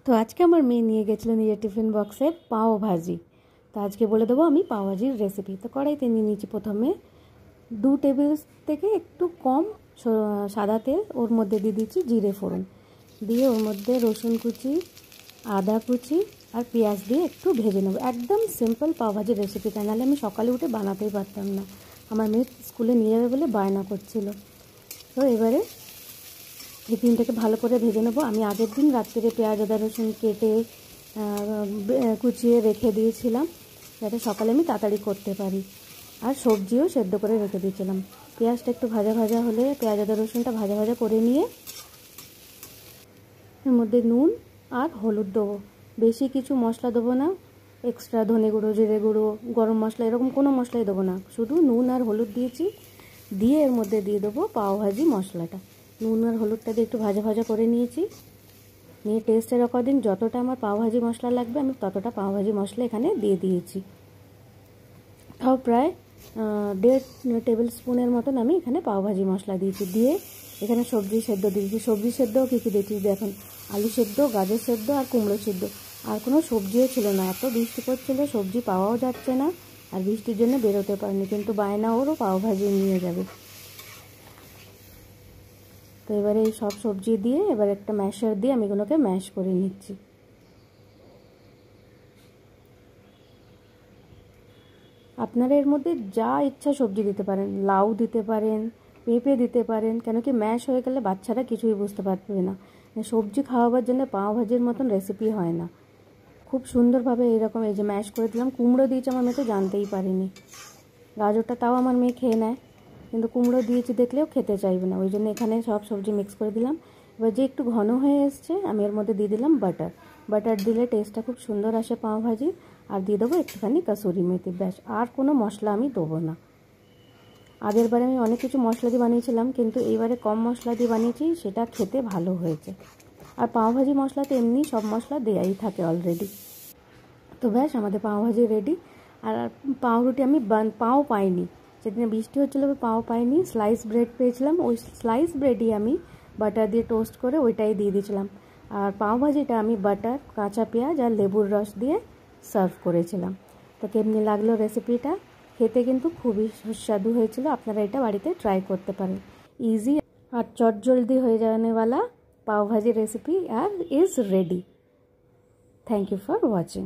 তো আজকে আমার মেয়ে নিয়ে গেছিলো নিজের টিফিন বক্সে পাও ভাজি। তো আজকে বলে দেবো আমি পাও ভাজির রেসিপি। তো কড়াইতে নিয়ে নিয়েছি প্রথমে 2 টেবিল থেকে একটু কম সাদা তেল, ওর মধ্যে দিয়ে দিচ্ছি জিরে ফোড়ন, দিয়ে ওর মধ্যে রসুন কুচি, আদা কুচি আর পেঁয়াজ দিয়ে একটু ভেজে নেবো। একদম সিম্পল পাও ভাজির রেসিপিটা, নাহলে আমি সকালে উঠে বানাতেই পারতাম না, আমার মেয়ে স্কুলে নিয়ে যাবে বলে বায়না করছিল। তো এবারে এই তিনটাকে ভালো করে ভেজে নেবো। আমি আগের দিন রাত্রিরে পেঁয়াজ আদা রসুন কেটে কুচিয়ে রেখে দিয়েছিলাম, যাতে সকালে আমি তাড়াতাড়ি করতে পারি। আর সবজিও সেদ্ধ করে রেখে দিয়েছিলাম। পেঁয়াজটা একটু ভাজা ভাজা হলে পেঁয়াজ আদা রসুনটা ভাজা ভাজা করে নিয়ে এর মধ্যে নুন আর হলুদ দেবো। বেশি কিছু মশলা দেবো না, এক্সট্রা ধনে গুঁড়ো, জিরে গুঁড়ো, গরম মশলা এরকম কোনো মশলাই দেবো না, শুধু নুন আর হলুদ দিয়েছি। দিয়ে এর মধ্যে দিয়ে দেবো পাওভাজি মশলাটা। নুন আর হলুদটা দিয়ে একটু ভাজা ভাজা করে নিয়েছি। নিয়ে টেস্টের অ্যাকর্ডিং যতটা আমার পাওভাজি মশলা লাগবে আমি ততটা পাওভাজি মশলা এখানে দিয়ে দিয়েছি। তাও প্রায় 1.5 টেবিল স্পুনের মতন আমি এখানে পাওভাজি মশলা দিয়েছি। দিয়ে এখানে সবজি সেদ্ধ দিয়েছি। সবজি সেদ্ধও কী কী দিয়েছি দেখুন, আলু সেদ্ধ, গাজর সেদ্ধ আর কুমড়ো সেদ্ধ। আর কোনো সবজিও ছিল না, এত বৃষ্টি পড়ছিল, সবজি পাওয়াও যাচ্ছে না, আর বৃষ্টির জন্য বেরোতে পারিনি, কিন্তু বায়না ওরও পাওভাজি নিয়ে যাবে। তো এবারে এই সব সবজি দিয়ে এবার একটা ম্যাশার দিয়ে আমি এগুলোকে ম্যাশ করে নিচ্ছি। আপনারা এর মধ্যে যা ইচ্ছা সবজি দিতে পারেন, লাউ দিতে পারেন, পেঁপে দিতে পারেন, কেন কি ম্যাশ হয়ে গেলে বাচ্চারা কিছুই বুঝতে পারবে না। সবজি খাওয়াবার জন্য পাও ভাজির মতন রেসিপি হয় না। খুব সুন্দরভাবে এরকম এই যে ম্যাশ করে দিলাম। কুমড়ো দিয়েছি, আমার মেয়ে তো জানতেই পারিনি। গাজরটা তাও আমার মেয়ে খেয়ে নেয়, কিন্তু কুমড়ো দিয়েছি দেখলেও খেতে চাইবে না, ওই জন্য এখানে সব সবজি মিক্স করে দিলাম। এবার যে একটু ঘন হয়ে এসছে আমি এর মধ্যে দিয়ে দিলাম বাটার। বাটার দিলে টেস্টটা খুব সুন্দর আসে পাও ভাজির। আর দিয়ে দেবো একটুখানি কাসুরি মেথি, ব্যাস। আর কোনো মশলা আমি দেবো না। আগের বারে আমি অনেক কিছু মশলা দিয়ে বানিয়েছিলাম, কিন্তু এইবারে কম মশলা দিয়ে বানিয়েছি, সেটা খেতে ভালো হয়েছে। আর পাও ভাজি মশলাতে এমনি সব মশলা দেয়াই থাকে অলরেডি। তো ব্যাস, আমাদের পাও ভাজি রেডি। আর পাউরুটি আমি পাও পাইনি, সেদিনে বৃষ্টি হচ্ছিলো, পাও পাইনি, স্লাইস ব্রেড পেয়েছিলাম। ওই স্লাইস ব্রেডই আমি বাটার দিয়ে টোস্ট করে ওইটাই দিয়ে দিয়েছিলাম। আর পাও ভাজিটা আমি বাটার, কাঁচা পেঁয়াজ আর লেবুর রস দিয়ে সার্ভ করেছিলাম। তো কেমনি লাগলো রেসিপিটা? খেতে কিন্তু খুবই সুস্বাদু হয়েছিল। আপনারা এটা বাড়িতে ট্রাই করতে পারেন। ইজি আর চটজলদি হয়ে যাওয়ানেওয়ালা পাও ভাজি রেসিপি আর is ready. Thank you for watching.